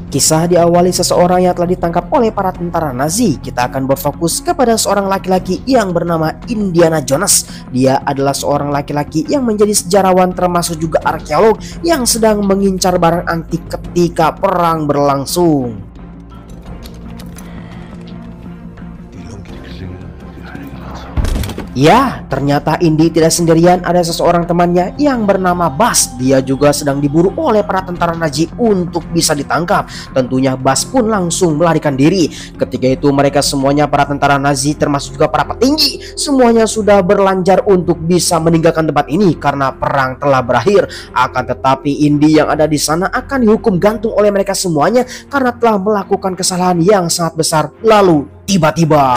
Kisah diawali seseorang yang telah ditangkap oleh para tentara Nazi. Kita akan berfokus kepada seorang laki-laki yang bernama Indiana Jones. Dia adalah seorang laki-laki yang menjadi sejarawan termasuk juga arkeolog yang sedang mengincar barang antik ketika perang berlangsung. Ya, ternyata Indy tidak sendirian, ada seseorang temannya yang bernama Buzz. Dia juga sedang diburu oleh para tentara Nazi untuk bisa ditangkap. Tentunya Buzz pun langsung melarikan diri. Ketika itu mereka semuanya, para tentara Nazi termasuk juga para petinggi, semuanya sudah berlanjar untuk bisa meninggalkan tempat ini karena perang telah berakhir. Akan tetapi Indy yang ada di sana akan dihukum gantung oleh mereka semuanya karena telah melakukan kesalahan yang sangat besar. Lalu tiba-tiba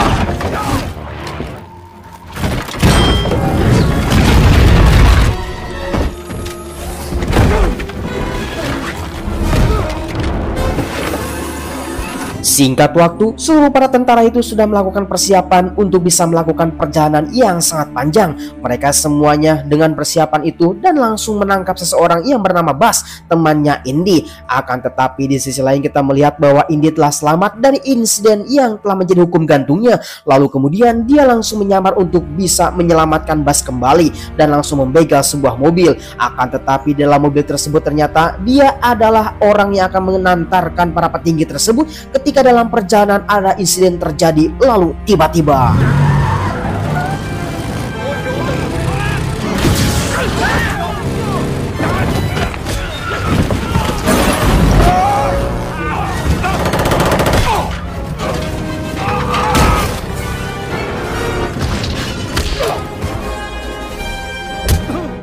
singkat waktu, seluruh para tentara itu sudah melakukan persiapan untuk bisa melakukan perjalanan yang sangat panjang. Mereka semuanya dengan persiapan itu dan langsung menangkap seseorang yang bernama Buzz, temannya Indy. Akan tetapi di sisi lain kita melihat bahwa Indy telah selamat dari insiden yang telah menjadi hukum gantungnya. Lalu kemudian dia langsung menyamar untuk bisa menyelamatkan Buzz kembali dan langsung membegal sebuah mobil. Akan tetapi dalam mobil tersebut ternyata dia adalah orang yang akan mengantarkan para petinggi tersebut ketika dalam perjalanan ada insiden terjadi. Lalu tiba-tiba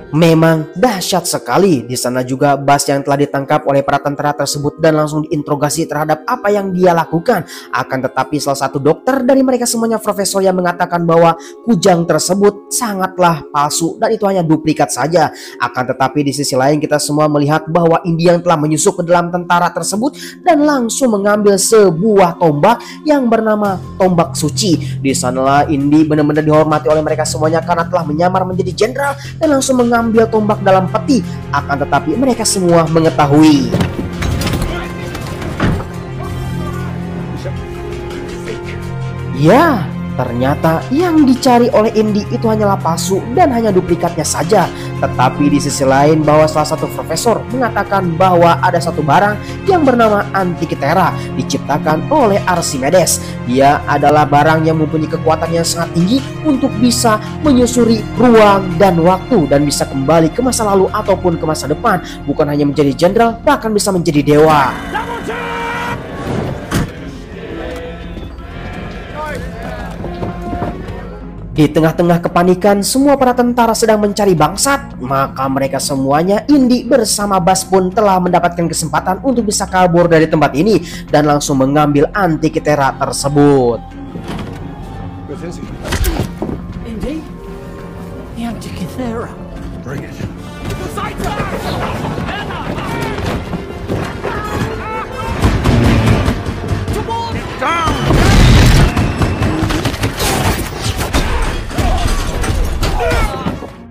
memang dahsyat sekali. Di sana juga Buzz yang telah ditangkap oleh para tentara tersebut dan langsung diinterogasi terhadap apa yang dia lakukan. Akan tetapi salah satu dokter dari mereka semuanya, profesor, yang mengatakan bahwa kujang tersebut sangatlah palsu dan itu hanya duplikat saja. Akan tetapi di sisi lain kita semua melihat bahwa Indy yang telah menyusup ke dalam tentara tersebut dan langsung mengambil sebuah tombak yang bernama tombak suci. Di sanalah Indy benar-benar dihormati oleh mereka semuanya karena telah menyamar menjadi jenderal dan langsung mengambil tombak dalam peti. Akan tetapi mereka semua mengetahui ya, ternyata yang dicari oleh Indy itu hanyalah palsu dan hanya duplikatnya saja. Tetapi di sisi lain bahwa salah satu profesor mengatakan bahwa ada satu barang yang bernama Antikythera diciptakan oleh Archimedes. Dia adalah barang yang mempunyai kekuatan yang sangat tinggi untuk bisa menyusuri ruang dan waktu dan bisa kembali ke masa lalu ataupun ke masa depan. Bukan hanya menjadi jenderal, bahkan bisa menjadi dewa. Di tengah-tengah kepanikan, semua para tentara sedang mencari bangsat. Maka mereka semuanya, Indy bersama Buzz pun telah mendapatkan kesempatan untuk bisa kabur dari tempat ini dan langsung mengambil Antikythera tersebut. Indy? The Antikythera. Bring it.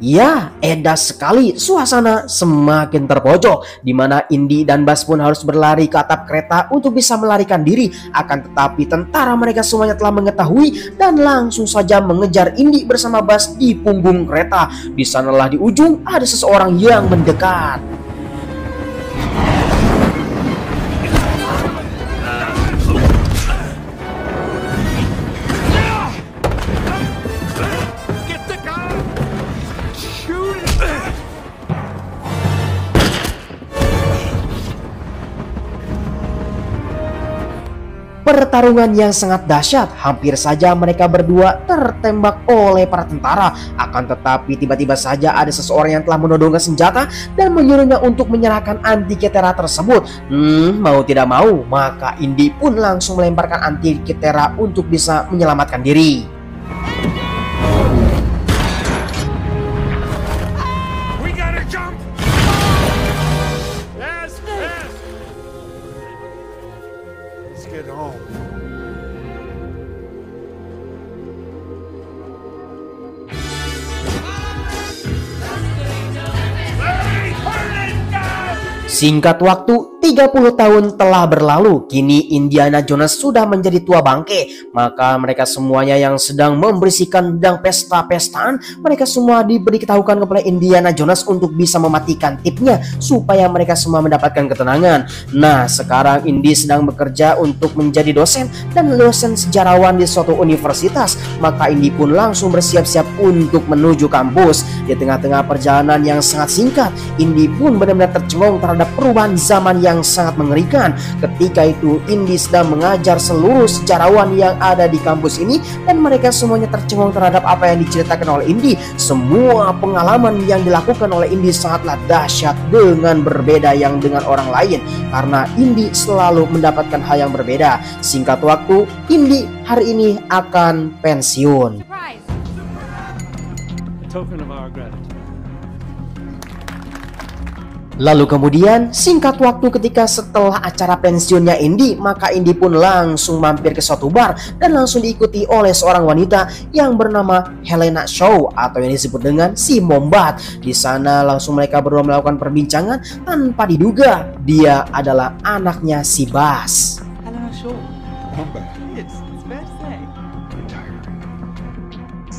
Ya, edas sekali. Suasana semakin terpojok, di mana Indy dan Buzz pun harus berlari ke atap kereta untuk bisa melarikan diri. Akan tetapi tentara mereka semuanya telah mengetahui dan langsung saja mengejar Indy bersama Buzz di punggung kereta. Di sanalah di ujung ada seseorang yang mendekat. Pertarungan yang sangat dahsyat, hampir saja mereka berdua tertembak oleh para tentara. Akan tetapi tiba-tiba saja ada seseorang yang telah menodongkan senjata dan menyuruhnya untuk menyerahkan Antikythera tersebut. Mau tidak mau, maka Indy pun langsung melemparkan Antikythera untuk bisa menyelamatkan diri. Singkat waktu, 30 tahun telah berlalu, kini Indiana Jones sudah menjadi tua bangke. Maka mereka semuanya yang sedang membersihkan dan pesta-pestaan, mereka semua diberitahukan kepada Indiana Jones untuk bisa mematikan tipnya supaya mereka semua mendapatkan ketenangan. Nah, sekarang Indy sedang bekerja untuk menjadi dosen dan dosen sejarawan di suatu universitas. Maka Indy pun langsung bersiap-siap untuk menuju kampus. Di tengah-tengah perjalanan yang sangat singkat, Indy pun benar-benar tercengang terhadap perubahan zaman yang sangat mengerikan. Ketika itu Indy sedang mengajar seluruh sejarawan yang ada di kampus ini, dan mereka semuanya tercengang terhadap apa yang diceritakan oleh Indy. Semua pengalaman yang dilakukan oleh Indy sangatlah dahsyat dengan berbeda yang dengan orang lain, karena Indy selalu mendapatkan hal yang berbeda. Singkat waktu, Indy hari ini akan pensiun. A token of our gratitude. Lalu kemudian singkat waktu ketika setelah acara pensiunnya Indy, maka Indy pun langsung mampir ke suatu bar dan langsung diikuti oleh seorang wanita yang bernama Helena Shaw atau yang disebut dengan si Mombat. Di sana langsung mereka berdua melakukan perbincangan tanpa diduga dia adalah anaknya si Buzz. Helena Shaw. Combat. It's fair to say.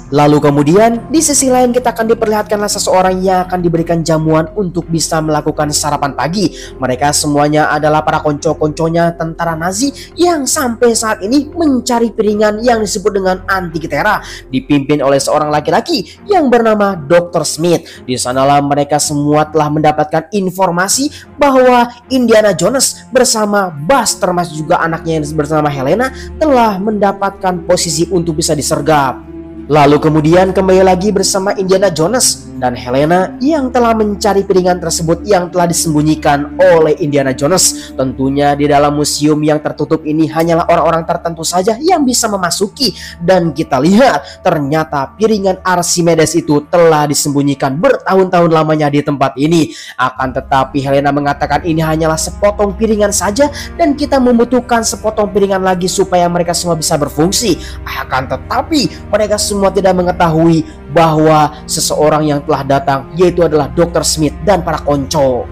Lalu kemudian di sisi lain kita akan diperlihatkanlah seseorang yang akan diberikan jamuan untuk bisa melakukan sarapan pagi. Mereka semuanya adalah para konco-konconya tentara Nazi yang sampai saat ini mencari piringan yang disebut dengan Antikythera, dipimpin oleh seorang laki-laki yang bernama Dr. Smith. Di sanalah mereka semua telah mendapatkan informasi bahwa Indiana Jones bersama Buzz termasuk juga anaknya yang bersama Helena telah mendapatkan posisi untuk bisa disergap. Lalu kemudian kembali lagi bersama Indiana Jones dan Helena yang telah mencari piringan tersebut yang telah disembunyikan oleh Indiana Jones. Tentunya di dalam museum yang tertutup ini hanyalah orang-orang tertentu saja yang bisa memasuki. Dan kita lihat ternyata piringan Archimedes itu telah disembunyikan bertahun-tahun lamanya di tempat ini. Akan tetapi Helena mengatakan ini hanyalah sepotong piringan saja dan kita membutuhkan sepotong piringan lagi supaya mereka semua bisa berfungsi. Akan tetapi mereka semua tidak mengetahui bahwa seseorang yang telah datang yaitu adalah Dr. Smith dan para konco.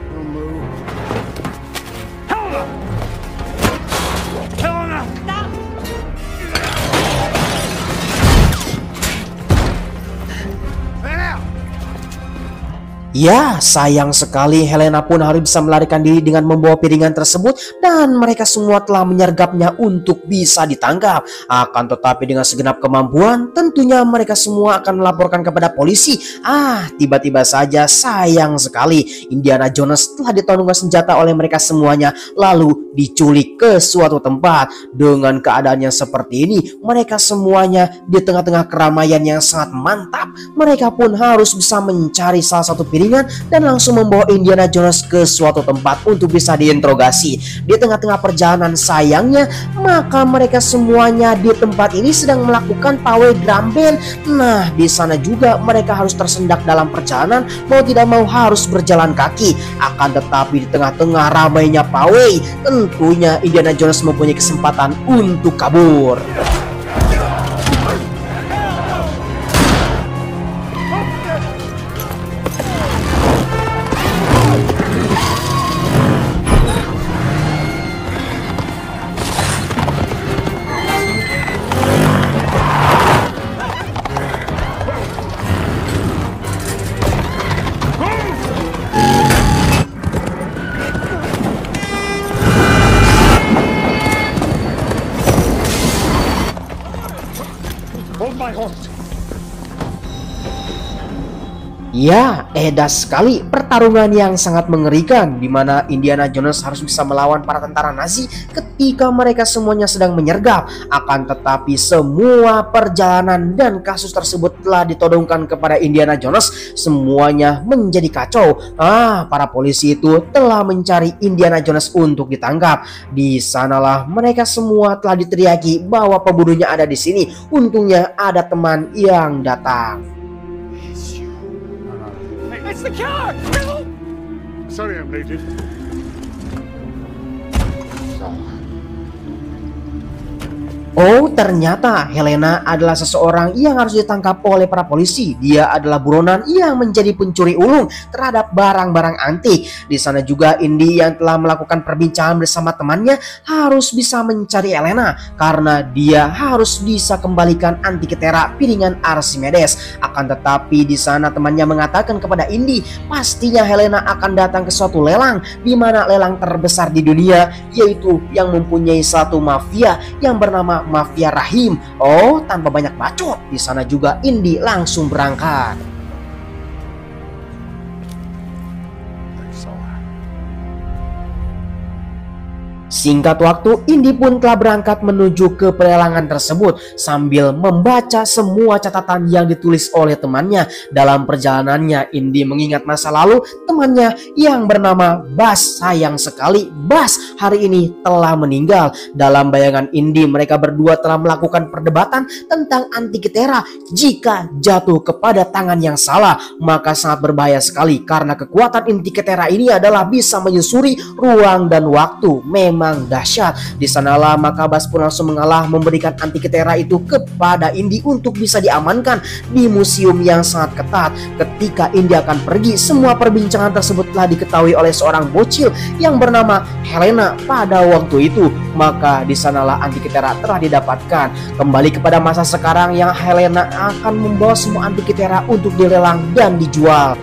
Ya, sayang sekali Helena pun harus bisa melarikan diri dengan membawa piringan tersebut dan mereka semua telah menyergapnya untuk bisa ditangkap. Akan tetapi dengan segenap kemampuan tentunya mereka semua akan melaporkan kepada polisi. Tiba-tiba saja sayang sekali Indiana Jones telah ditodongkan senjata oleh mereka semuanya lalu diculik ke suatu tempat. Dengan keadaan yang seperti ini, mereka semuanya di tengah-tengah keramaian yang sangat mantap, mereka pun harus bisa mencari salah satu piringan dan langsung membawa Indiana Jones ke suatu tempat untuk bisa diinterogasi. Di tengah-tengah perjalanan sayangnya, maka mereka semuanya di tempat ini sedang melakukan pawai drum band. Nah, di sana juga mereka harus tersendak dalam perjalanan, mau tidak mau harus berjalan kaki. Akan tetapi di tengah-tengah ramainya pawai, tentunya Indiana Jones mempunyai kesempatan untuk kabur. Hold my horse. Ya, edas sekali pertarungan yang sangat mengerikan di mana Indiana Jones harus bisa melawan para tentara Nazi ketika mereka semuanya sedang menyergap. Akan tetapi semua perjalanan dan kasus tersebut telah ditodongkan kepada Indiana Jones. Semuanya menjadi kacau. Para polisi itu telah mencari Indiana Jones untuk ditangkap. Di sanalah mereka semua telah diteriaki bahwa pembunuhnya ada di sini. Untungnya ada teman yang datang. It's the killer! No! Sorry I'm late. Oh, ternyata Helena adalah seseorang yang harus ditangkap oleh para polisi. Dia adalah buronan yang menjadi pencuri ulung terhadap barang-barang antik. Di sana juga Indy yang telah melakukan perbincangan bersama temannya harus bisa mencari Helena karena dia harus bisa kembalikan Antikythera piringan Archimedes. Akan tetapi di sana temannya mengatakan kepada Indy, pastinya Helena akan datang ke suatu lelang, di mana lelang terbesar di dunia, yaitu yang mempunyai satu mafia yang bernama Mafia Rahim. Oh, tanpa banyak bacot, di sana juga Indy langsung berangkat. Singkat waktu, Indy pun telah berangkat menuju ke pelelangan tersebut sambil membaca semua catatan yang ditulis oleh temannya. Dalam perjalanannya, Indy mengingat masa lalu temannya yang bernama Bas. Sayang sekali, Bas hari ini telah meninggal. Dalam bayangan Indy, mereka berdua telah melakukan perdebatan tentang Antikythera. Jika jatuh kepada tangan yang salah, maka sangat berbahaya sekali karena kekuatan Antikythera ini adalah bisa menyusuri ruang dan waktu. Memang dahsyat. Di sanalah maka Bas pun langsung mengalah, memberikan Antikythera itu kepada Indy untuk bisa diamankan di museum yang sangat ketat. Ketika Indy akan pergi, semua perbincangan tersebut telah diketahui oleh seorang bocil yang bernama Helena pada waktu itu. Maka di sanalah Antikythera telah didapatkan. Kembali kepada masa sekarang yang Helena akan membawa semua Antikythera untuk dilelang dan dijual.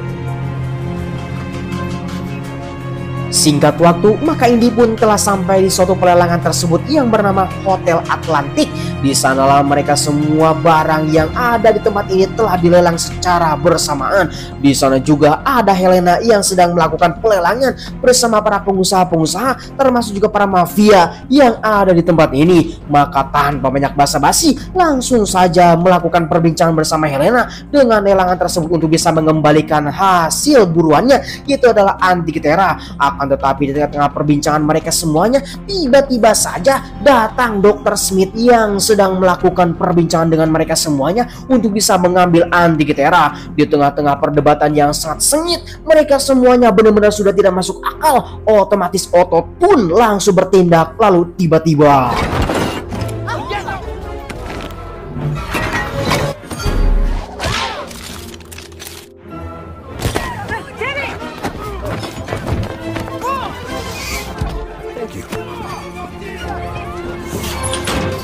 Singkat waktu, maka Indy pun telah sampai di suatu pelelangan tersebut yang bernama Hotel Atlantik. Di sanalah mereka semua barang yang ada di tempat ini telah dilelang secara bersamaan. Di sana juga ada Helena yang sedang melakukan pelelangan bersama para pengusaha-pengusaha, termasuk juga para mafia yang ada di tempat ini. Maka tanpa banyak basa-basi, langsung saja melakukan perbincangan bersama Helena dengan lelangan tersebut untuk bisa mengembalikan hasil buruannya, yaitu adalah Antikythera. Tetapi di tengah-tengah perbincangan mereka semuanya, tiba-tiba saja datang Dr. Smith yang sedang melakukan perbincangan dengan mereka semuanya untuk bisa mengambil Antikythera. Di tengah-tengah perdebatan yang sangat sengit, mereka semuanya benar-benar sudah tidak masuk akal. Otomatis otot pun langsung bertindak, lalu tiba-tiba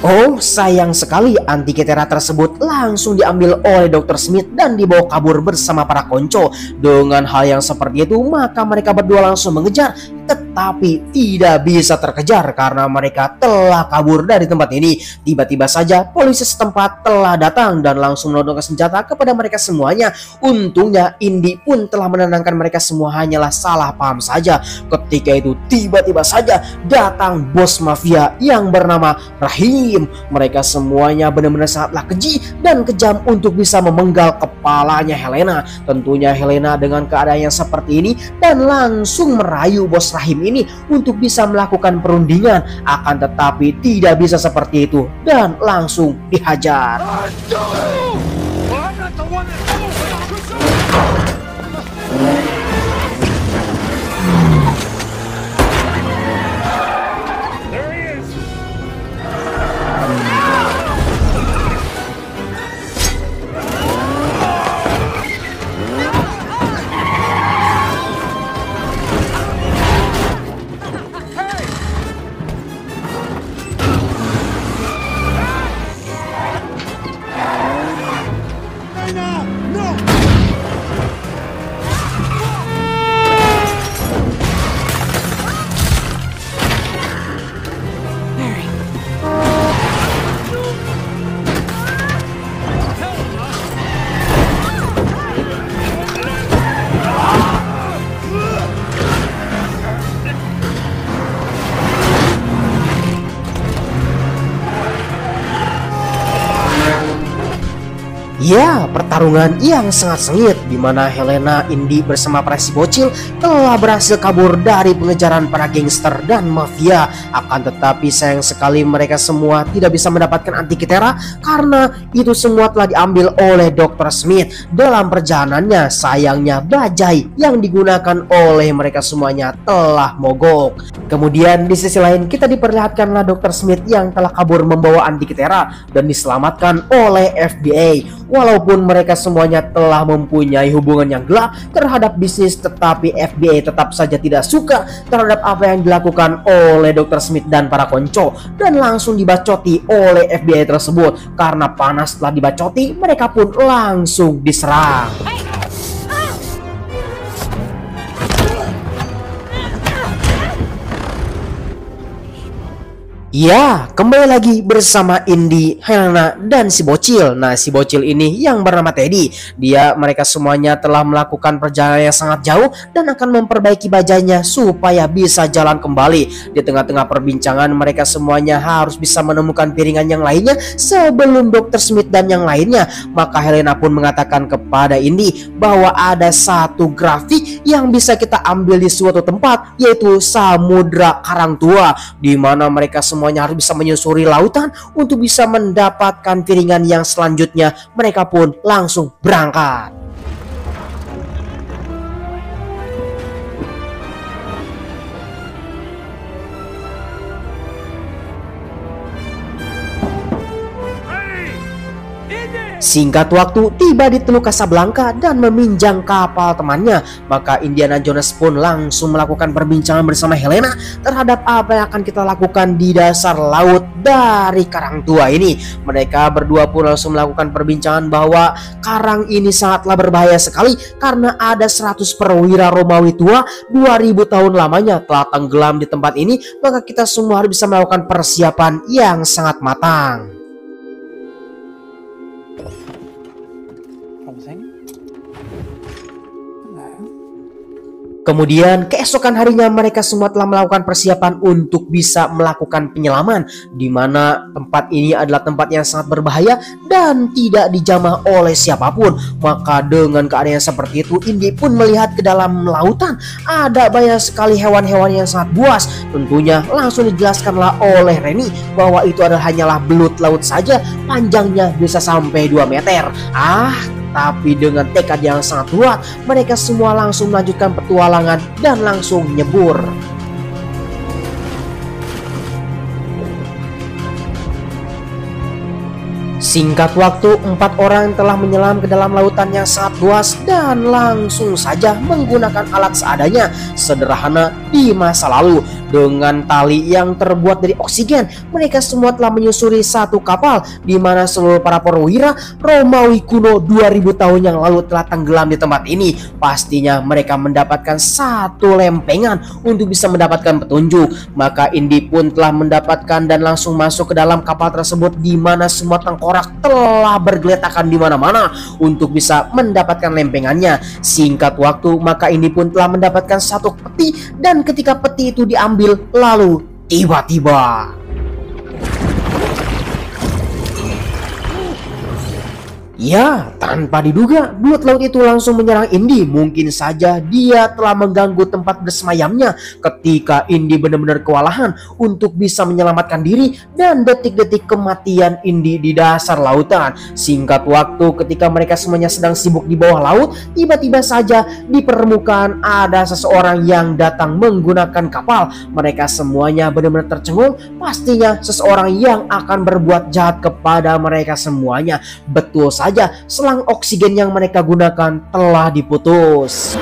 oh, sayang sekali Antikythera tersebut langsung diambil oleh Dr. Smith dan dibawa kabur bersama para konco. Dengan hal yang seperti itu, maka mereka berdua langsung mengejar, tetapi tidak bisa terkejar karena mereka telah kabur dari tempat ini. Tiba-tiba saja polisi setempat telah datang dan langsung menodongkan senjata kepada mereka semuanya. Untungnya Indy pun telah menenangkan mereka semua, hanyalah salah paham saja. Ketika itu tiba-tiba saja datang bos mafia yang bernama Rahim. Mereka semuanya benar-benar sangatlah keji dan kejam untuk bisa memenggal kepalanya Helena. Tentunya Helena dengan keadaan yang seperti ini dan langsung merayu bos Rahim ini untuk bisa melakukan perundingan. Akan tetapi tidak bisa seperti itu dan langsung dihajar. Ya, pertarungan yang sangat sengit di mana Helena, Indy bersama para si bocil telah berhasil kabur dari pengejaran para gangster dan mafia. Akan tetapi sayang sekali mereka semua tidak bisa mendapatkan Antikitera karena itu semua telah diambil oleh Dr. Smith dalam perjalanannya. Sayangnya bajai yang digunakan oleh mereka semuanya telah mogok. Kemudian di sisi lain kita diperlihatkanlah Dr. Smith yang telah kabur membawa Antikitera dan diselamatkan oleh FBI. Walaupun mereka semuanya telah mempunyai hubungan yang gelap terhadap bisnis, tetapi FBI tetap saja tidak suka terhadap apa yang dilakukan oleh Dr. Smith dan para konco dan langsung dibacoti oleh FBI tersebut. Karena panas setelah dibacoti, mereka pun langsung diserang. Ya, kembali lagi bersama Indy, Helena, dan si bocil. Nah, si bocil ini yang bernama Teddy. Mereka semuanya telah melakukan perjalanan yang sangat jauh dan akan memperbaiki bajainya supaya bisa jalan kembali. Di tengah-tengah perbincangan, mereka semuanya harus bisa menemukan piringan yang lainnya sebelum Dr. Smith dan yang lainnya. Maka Helena pun mengatakan kepada Indy bahwa ada satu grafik yang bisa kita ambil di suatu tempat, yaitu Samudra Karang Tua, di mana mereka semuanya harus bisa menyusuri lautan untuk bisa mendapatkan piringan yang selanjutnya. Mereka pun langsung berangkat. Singkat waktu, tiba di Teluk Casablanca dan meminjam kapal temannya. Maka Indiana Jones pun langsung melakukan perbincangan bersama Helena terhadap apa yang akan kita lakukan di dasar laut dari karang tua ini. Mereka berdua pun langsung melakukan perbincangan bahwa karang ini sangatlah berbahaya sekali karena ada 100 perwira Romawi tua 2000 tahun lamanya telah tenggelam di tempat ini. Maka kita semua harus bisa melakukan persiapan yang sangat matang. Kemudian keesokan harinya mereka semua telah melakukan persiapan untuk bisa melakukan penyelaman, di mana tempat ini adalah tempat yang sangat berbahaya dan tidak dijamah oleh siapapun. Maka dengan keadaan yang seperti itu, Indy pun melihat ke dalam lautan ada banyak sekali hewan-hewan yang sangat buas. Tentunya langsung dijelaskanlah oleh Rennie bahwa itu adalah hanyalah belut laut saja, panjangnya bisa sampai 2 meter. Tapi dengan tekad yang sangat kuat, mereka semua langsung melanjutkan petualangan dan langsung nyebur. Singkat waktu, 4 orang telah menyelam ke dalam lautan yang sangat luas dan langsung saja menggunakan alat seadanya sederhana di masa lalu. Dengan tali yang terbuat dari oksigen, mereka semua telah menyusuri satu kapal di mana seluruh para perwira Romawi kuno 2000 tahun yang lalu telah tenggelam di tempat ini. Pastinya mereka mendapatkan satu lempengan untuk bisa mendapatkan petunjuk. Maka Indy pun telah mendapatkan dan langsung masuk ke dalam kapal tersebut, di mana semua tengkorak telah bergeletakan di mana-mana untuk bisa mendapatkan lempengannya. Singkat waktu, maka Indy pun telah mendapatkan satu peti, dan ketika peti itu diambil, lalu tiba-tiba ya, tanpa diduga, belut laut itu langsung menyerang Indy. Mungkin saja dia telah mengganggu tempat bersemayamnya ketika Indy benar-benar kewalahan untuk bisa menyelamatkan diri dan detik-detik kematian Indy di dasar lautan. Singkat waktu, ketika mereka semuanya sedang sibuk di bawah laut, tiba-tiba saja di permukaan ada seseorang yang datang menggunakan kapal. Mereka semuanya benar-benar tercengung. Pastinya seseorang yang akan berbuat jahat kepada mereka semuanya. Betul saja, selang oksigen yang mereka gunakan telah diputus.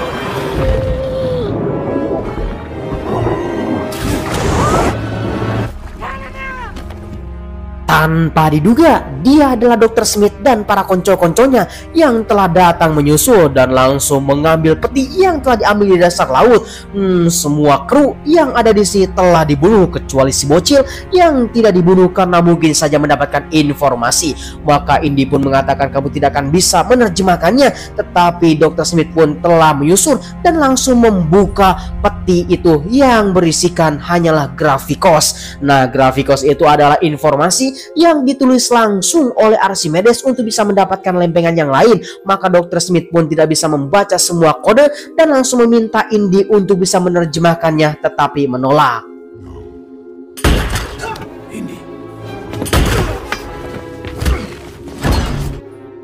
Tanpa diduga, dia adalah Dr. Smith dan para konco-konconya yang telah datang menyusul dan langsung mengambil peti yang telah diambil di dasar laut. Semua kru yang ada di sini telah dibunuh kecuali si bocil yang tidak dibunuh karena mungkin saja mendapatkan informasi. Maka Indy pun mengatakan kamu tidak akan bisa menerjemahkannya, tetapi Dr. Smith pun telah menyusul dan langsung membuka peti itu yang berisikan hanyalah grafikos. Nah, grafikos itu adalah informasi yang ditulis langsung oleh Archimedes untuk bisa mendapatkan lempengan yang lain. Maka Dr. Smith pun tidak bisa membaca semua kode dan langsung meminta Indy untuk bisa menerjemahkannya, tetapi menolak.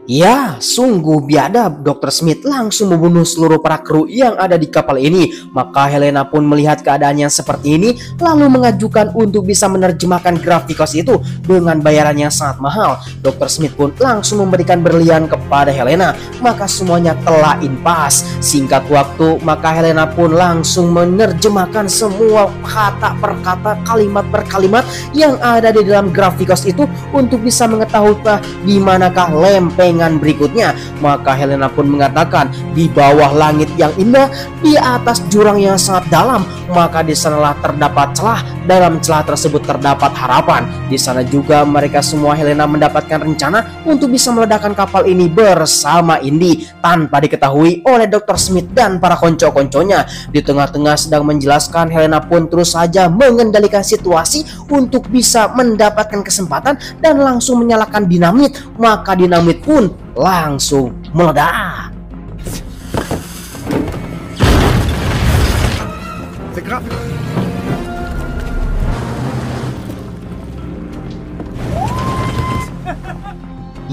Ya, sungguh biadab. Dr. Smith langsung membunuh seluruh para kru yang ada di kapal ini. Maka Helena pun melihat keadaannya seperti ini, lalu mengajukan untuk bisa menerjemahkan Gravikos itu dengan bayaran yang sangat mahal. Dr. Smith pun langsung memberikan berlian kepada Helena. Maka semuanya telah impas. Singkat waktu, maka Helena pun langsung menerjemahkan semua kata per kata, kalimat per kalimat yang ada di dalam Gravikos itu untuk bisa mengetahui di manakah lempengan berikutnya. Maka Helena pun mengatakan, di bawah langit yang indah, di atas jurang yang sangat dalam, maka di sanalah terdapat celah. Dalam celah tersebut terdapat harapan. Di sana juga mereka semua, Helena mendapatkan rencana untuk bisa meledakkan kapal ini bersama Indy tanpa diketahui oleh Dr. Smith dan para konco-konconya. Di tengah-tengah sedang menjelaskan, Helena pun terus saja mengendalikan situasi untuk bisa mendapatkan kesempatan dan langsung menyalakan dinamit. Maka dinamit pun langsung meledak.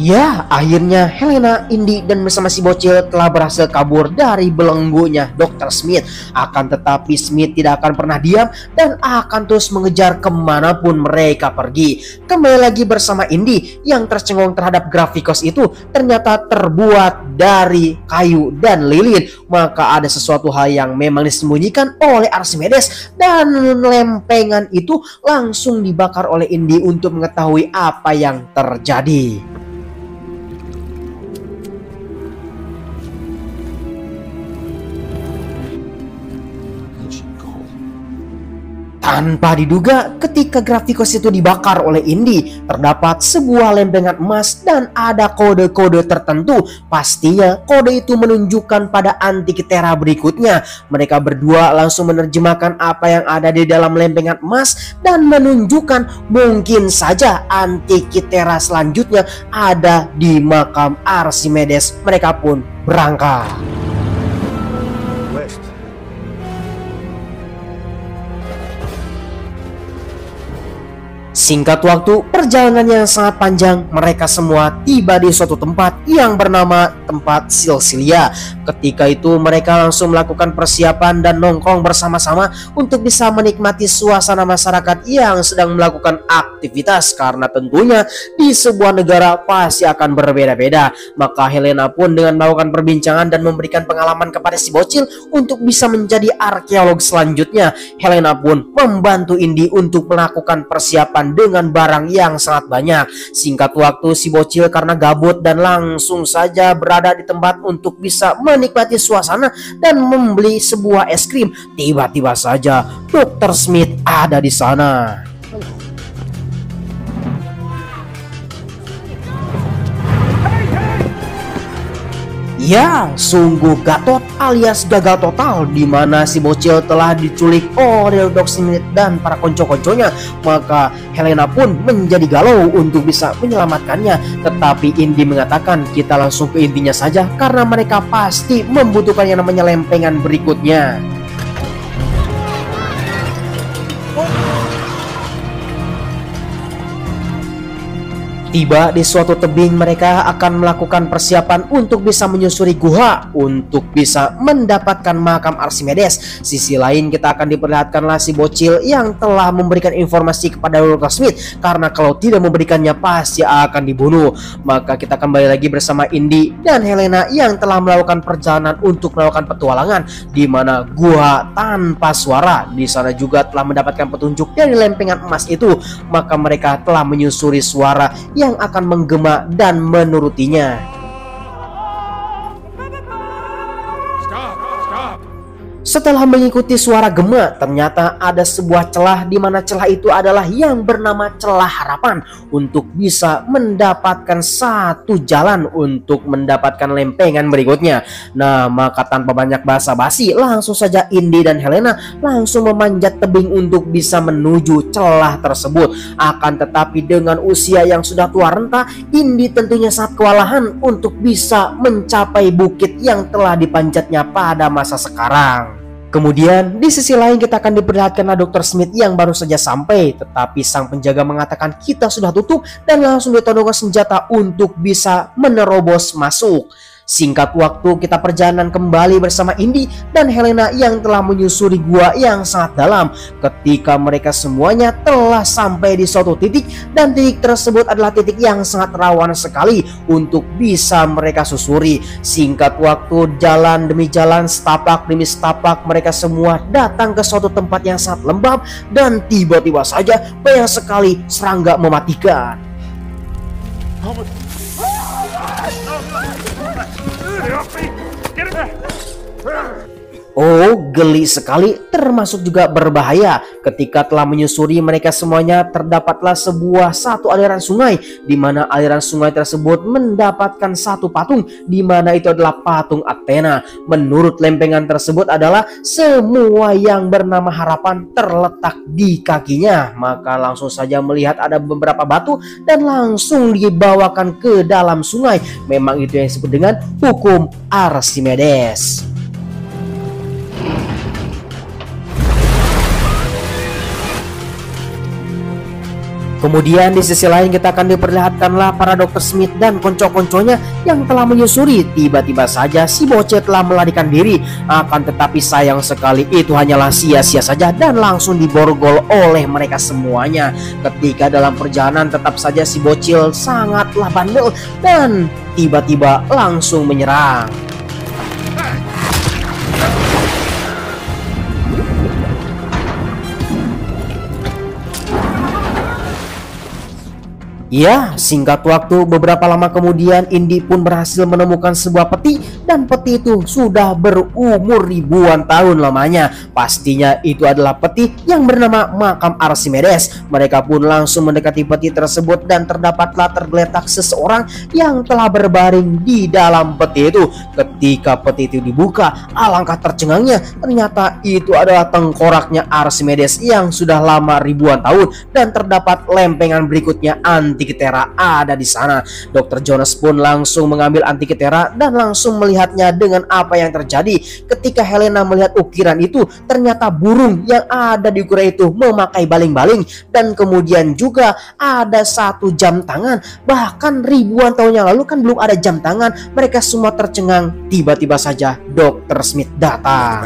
Ya, akhirnya Helena, Indy, dan bersama si bocil telah berhasil kabur dari belenggunya Dr. Smith. Akan tetapi Smith tidak akan pernah diam dan akan terus mengejar kemanapun mereka pergi. Kembali lagi bersama Indy yang tercengung terhadap Gravikos itu ternyata terbuat dari kayu dan lilin. Maka ada sesuatu hal yang memang disembunyikan oleh Archimedes dan lempengan itu langsung dibakar oleh Indy untuk mengetahui apa yang terjadi. Tanpa diduga, ketika Gravikos itu dibakar oleh Indy, terdapat sebuah lempengan emas dan ada kode-kode tertentu. Pastinya kode itu menunjukkan pada Antikythera berikutnya. Mereka berdua langsung menerjemahkan apa yang ada di dalam lempengan emas dan menunjukkan mungkin saja Antikythera selanjutnya ada di makam Archimedes. Mereka pun berangkat. Singkat waktu, perjalanan yang sangat panjang, mereka semua tiba di suatu tempat yang bernama tempat Silsilia. Ketika itu mereka langsung melakukan persiapan dan nongkrong bersama-sama untuk bisa menikmati suasana masyarakat yang sedang melakukan aktivitas, karena tentunya di sebuah negara pasti akan berbeda-beda. Maka Helena pun dengan melakukan perbincangan dan memberikan pengalaman kepada si bocil untuk bisa menjadi arkeolog selanjutnya. Helena pun membantu Indy untuk melakukan persiapan dengan barang yang sangat banyak. Singkat waktu, si bocil karena gabut dan langsung saja berada di tempat untuk bisa menikmati suasana dan membeli sebuah es krim. Tiba-tiba saja Dr. Smith ada di sana. Ya, sungguh gatot alias gagal total, di mana si bocil telah diculik oleh Dr. Smith dan para konco-konconya. Maka Helena pun menjadi galau untuk bisa menyelamatkannya. Tetapi Indy mengatakan, kita langsung ke intinya saja karena mereka pasti membutuhkan yang namanya lempengan berikutnya. Tiba di suatu tebing, mereka akan melakukan persiapan untuk bisa menyusuri gua untuk bisa mendapatkan makam Archimedes. Sisi lain kita akan diperlihatkanlah si bocil yang telah memberikan informasi kepada Dr. Smith, karena kalau tidak memberikannya pasti akan dibunuh. Maka kita kembali lagi bersama Indy dan Helena yang telah melakukan perjalanan untuk melakukan petualangan di mana gua tanpa suara. Di sana juga telah mendapatkan petunjuk dari lempengan emas itu. Maka mereka telah menyusuri suara yang akan menggema dan menurutinya. Setelah mengikuti suara gema, ternyata ada sebuah celah di mana celah itu adalah yang bernama celah harapan untuk bisa mendapatkan satu jalan untuk mendapatkan lempengan berikutnya. Nah, maka tanpa banyak basa-basi, langsung saja Indy dan Helena langsung memanjat tebing untuk bisa menuju celah tersebut. Akan tetapi dengan usia yang sudah tua renta, Indy tentunya sangat kewalahan untuk bisa mencapai bukit yang telah dipanjatnya pada masa sekarang. Kemudian di sisi lain kita akan diperlihatkan Dr. Smith yang baru saja sampai, tetapi sang penjaga mengatakan kita sudah tutup dan langsung ditodongkan senjata untuk bisa menerobos masuk. Singkat waktu kita perjalanan kembali bersama Indy dan Helena yang telah menyusuri gua yang sangat dalam. Ketika mereka semuanya telah sampai di suatu titik, dan titik tersebut adalah titik yang sangat rawan sekali untuk bisa mereka susuri. Singkat waktu, jalan demi jalan, setapak demi setapak, mereka semua datang ke suatu tempat yang sangat lembab, dan tiba-tiba saja banyak sekali serangga mematikan. Oh, geli sekali, termasuk juga berbahaya. Ketika telah menyusuri mereka semuanya, terdapatlah satu aliran sungai, di mana aliran sungai tersebut mendapatkan satu patung, di mana itu adalah patung Athena. Menurut lempengan tersebut adalah semua yang bernama harapan terletak di kakinya. Maka langsung saja melihat ada beberapa batu dan langsung dibawakan ke dalam sungai. Memang itu yang disebut dengan hukum Archimedes. Kemudian di sisi lain kita akan diperlihatkanlah para Dr. Smith dan konco-konconya yang telah menyusuri. Tiba-tiba saja si bocil telah melarikan diri. Akan tetapi sayang sekali itu hanyalah sia-sia saja dan langsung diborgol oleh mereka semuanya. Ketika dalam perjalanan tetap saja si bocil sangatlah bandel dan tiba-tiba langsung menyerang. Ya, singkat waktu beberapa lama kemudian Indy pun berhasil menemukan sebuah peti, dan peti itu sudah berumur ribuan tahun lamanya. Pastinya itu adalah peti yang bernama makam Archimedes. Mereka pun langsung mendekati peti tersebut dan terdapatlah tergeletak seseorang yang telah berbaring di dalam peti itu. Ketika peti itu dibuka, alangkah tercengangnya, ternyata itu adalah tengkoraknya Archimedes yang sudah lama ribuan tahun, dan terdapat lempengan berikutnya Antikythera ada di sana. Dr. Jonas pun langsung mengambil Antikythera dan langsung melihatnya dengan apa yang terjadi. Ketika Helena melihat ukiran itu, ternyata burung yang ada di ukiran itu memakai baling-baling, dan kemudian juga ada satu jam tangan. Bahkan ribuan tahun yang lalu kan belum ada jam tangan. Mereka semua tercengang. Tiba-tiba saja Dr. Smith datang.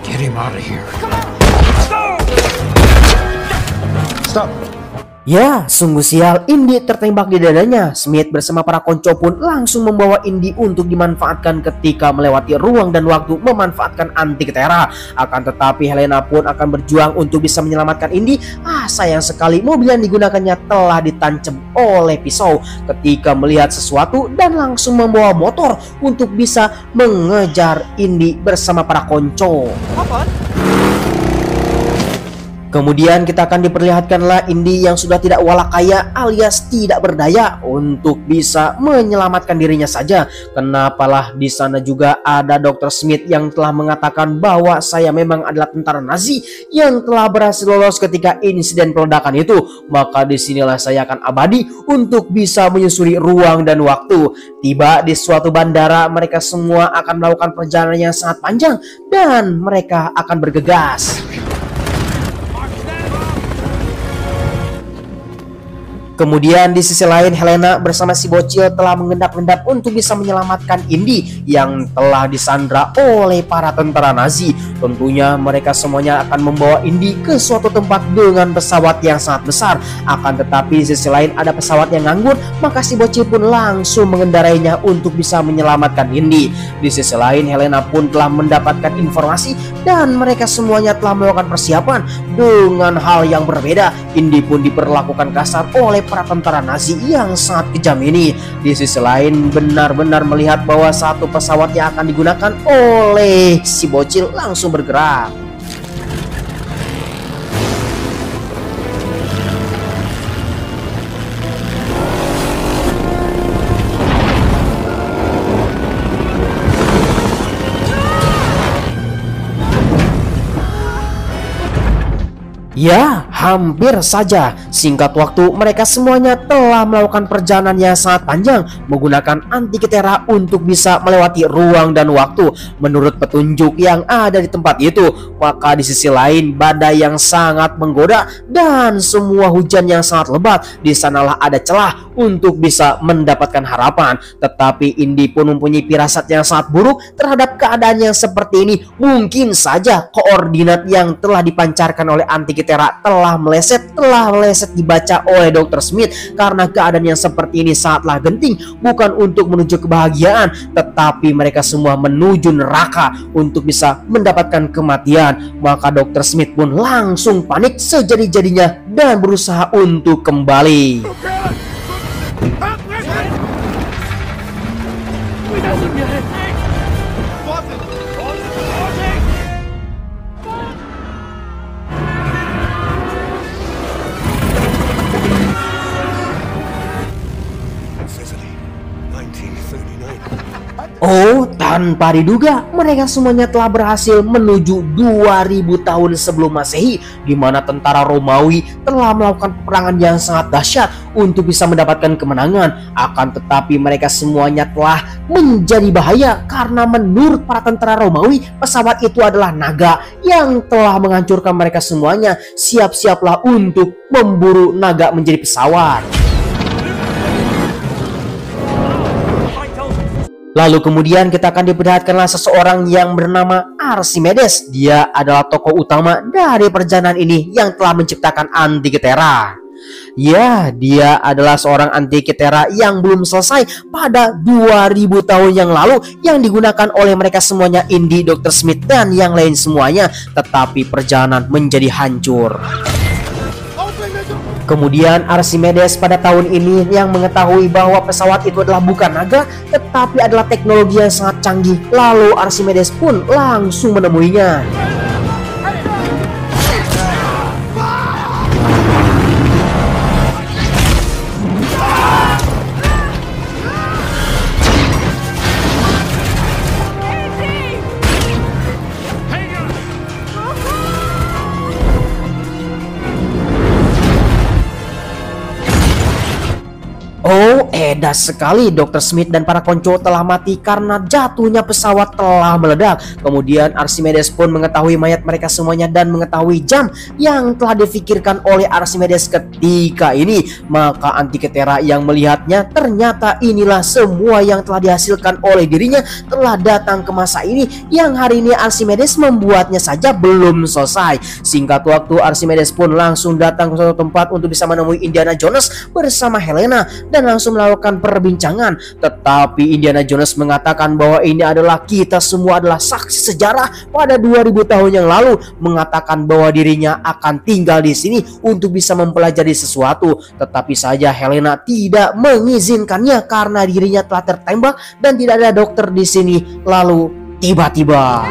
Get him out of here. Stop. Ya, sungguh sial, Indy tertembak di dadanya. Smith bersama para konco pun langsung membawa Indy untuk dimanfaatkan ketika melewati ruang dan waktu memanfaatkan Antikythera. Akan tetapi Helena pun akan berjuang untuk bisa menyelamatkan Indy. Sayang sekali mobil yang digunakannya telah ditancap oleh pisau ketika melihat sesuatu dan langsung membawa motor untuk bisa mengejar Indy bersama para konco. Kemudian kita akan diperlihatkanlah Indy yang sudah tidak walak kaya alias tidak berdaya untuk bisa menyelamatkan dirinya saja. Kenapalah di sana juga ada Dr. Smith yang telah mengatakan bahwa saya memang adalah tentara Nazi yang telah berhasil lolos ketika insiden peledakan itu. Maka disinilah saya akan abadi untuk bisa menyusuri ruang dan waktu. Tiba di suatu bandara, mereka semua akan melakukan perjalanan yang sangat panjang dan mereka akan bergegas. Kemudian di sisi lain Helena bersama si bocil telah mengendap-endap untuk bisa menyelamatkan Indy yang telah disandra oleh para tentara Nazi. Tentunya mereka semuanya akan membawa Indy ke suatu tempat dengan pesawat yang sangat besar. Akan tetapi di sisi lain ada pesawat yang nganggur, maka si bocil pun langsung mengendarainya untuk bisa menyelamatkan Indy. Di sisi lain Helena pun telah mendapatkan informasi dan mereka semuanya telah melakukan persiapan dengan hal yang berbeda, Indy pun diperlakukan kasar oleh para tentara Nazi yang sangat kejam ini. Di sisi lain, benar-benar melihat bahwa satu pesawat yang akan digunakan oleh si bocil langsung bergerak. Ya, hampir saja. Singkat waktu, mereka semuanya telah melakukan perjalanan yang sangat panjang menggunakan Antikythera untuk bisa melewati ruang dan waktu menurut petunjuk yang ada di tempat itu. Maka di sisi lain, badai yang sangat menggoda dan semua hujan yang sangat lebat, di sanalah ada celah untuk bisa mendapatkan harapan. Tetapi Indy pun mempunyai firasat yang sangat buruk terhadap keadaan yang seperti ini. Mungkin saja koordinat yang telah dipancarkan oleh Antikythera telah meleset dibaca oleh Dr. Smith, karena keadaan yang seperti ini sangatlah genting, bukan untuk menuju kebahagiaan, tetapi mereka semua menuju neraka untuk bisa mendapatkan kematian. Maka Dr. Smith pun langsung panik sejadi-jadinya dan berusaha untuk kembali. Oh, tanpa diduga, mereka semuanya telah berhasil menuju 2000 tahun sebelum Masehi, di mana tentara Romawi telah melakukan peperangan yang sangat dahsyat untuk bisa mendapatkan kemenangan. Akan tetapi mereka semuanya telah menjadi bahaya karena menurut para tentara Romawi, pesawat itu adalah naga yang telah menghancurkan mereka semuanya. Siap-siaplah untuk memburu naga menjadi pesawat. Lalu kemudian kita akan diperlihatkanlah seseorang yang bernama Archimedes. Dia adalah tokoh utama dari perjalanan ini yang telah menciptakan Antikythera. Ya, dia adalah seorang Antikythera yang belum selesai pada 2000 tahun yang lalu yang digunakan oleh mereka semuanya, Indy, Dr. Smith, dan yang lain semuanya. Tetapi perjalanan menjadi hancur. Kemudian Archimedes pada tahun ini yang mengetahui bahwa pesawat itu adalah bukan naga, tetapi adalah teknologi yang sangat canggih. Lalu Archimedes pun langsung menemuinya. Oh, edas sekali. Dr. Smith dan para konco telah mati karena jatuhnya pesawat telah meledak. Kemudian Archimedes pun mengetahui mayat mereka semuanya dan mengetahui jam yang telah difikirkan oleh Archimedes ketika ini. Maka Antikythera yang melihatnya, ternyata inilah semua yang telah dihasilkan oleh dirinya telah datang ke masa ini, yang hari ini Archimedes membuatnya saja belum selesai. Singkat waktu, Archimedes pun langsung datang ke suatu tempat untuk bisa menemui Indiana Jones bersama Helena dan langsung melakukan perbincangan. Tetapi Indiana Jones mengatakan bahwa ini adalah kita semua adalah saksi sejarah pada 2000 tahun yang lalu, mengatakan bahwa dirinya akan tinggal di sini untuk bisa mempelajari sesuatu. Tetapi saja Helena tidak mengizinkannya karena dirinya telah tertembak dan tidak ada dokter di sini. Lalu tiba-tiba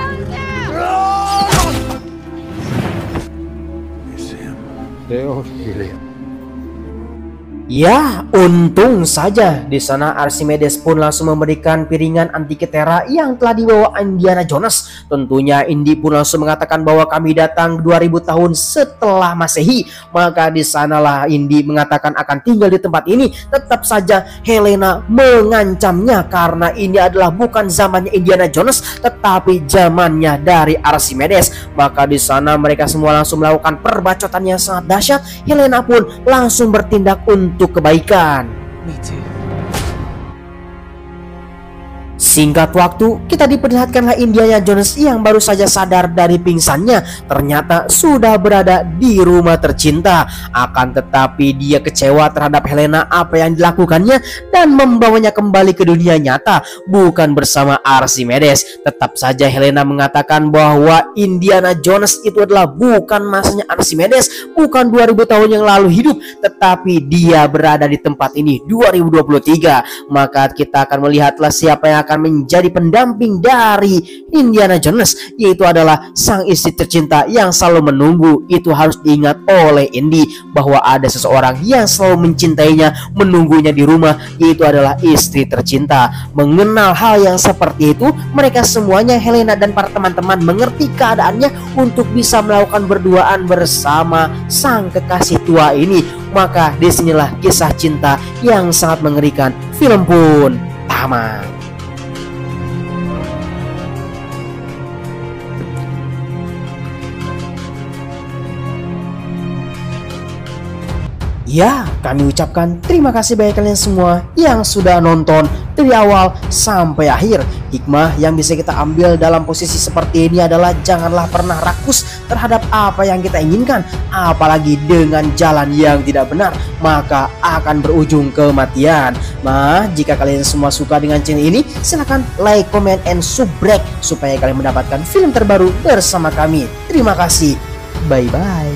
ya, untung saja di sana Archimedes pun langsung memberikan piringan Antikythera yang telah dibawa Indiana Jones. Tentunya Indy pun langsung mengatakan bahwa kami datang 2000 tahun setelah Masehi. Maka di sanalah Indy mengatakan akan tinggal di tempat ini. Tetap saja Helena mengancamnya karena ini adalah bukan zamannya Indiana Jones, tetapi zamannya dari Archimedes. Maka di sana mereka semua langsung melakukan perbacotan yang sangat dahsyat. Helena pun langsung bertindak untuk kebaikan. Singkat waktu, kita diperlihatkanlah Indiana Jones yang baru saja sadar dari pingsannya. Ternyata sudah berada di rumah tercinta. Akan tetapi dia kecewa terhadap Helena apa yang dilakukannya dan membawanya kembali ke dunia nyata, bukan bersama Archimedes. Tetap saja Helena mengatakan bahwa Indiana Jones itu adalah bukan masanya Archimedes, bukan 2000 tahun yang lalu hidup, tetapi dia berada di tempat ini 2023. Maka kita akan melihatlah siapa yang akan menjadi pendamping dari Indiana Jones, yaitu adalah sang istri tercinta yang selalu menunggu. Itu harus diingat oleh Indy bahwa ada seseorang yang selalu mencintainya, menunggunya di rumah, yaitu adalah istri tercinta. Mengenal hal yang seperti itu, mereka semuanya, Helena dan para teman-teman, mengerti keadaannya untuk bisa melakukan berduaan bersama sang kekasih tua ini. Maka disinilah kisah cinta yang sangat mengerikan. Film pun tamat. Ya, kami ucapkan terima kasih bagi kalian semua yang sudah nonton dari awal sampai akhir. Hikmah yang bisa kita ambil dalam posisi seperti ini adalah janganlah pernah rakus terhadap apa yang kita inginkan, apalagi dengan jalan yang tidak benar, maka akan berujung kematian. Nah, jika kalian semua suka dengan channel ini, silahkan like, comment, and subscribe supaya kalian mendapatkan film terbaru bersama kami. Terima kasih. Bye-bye.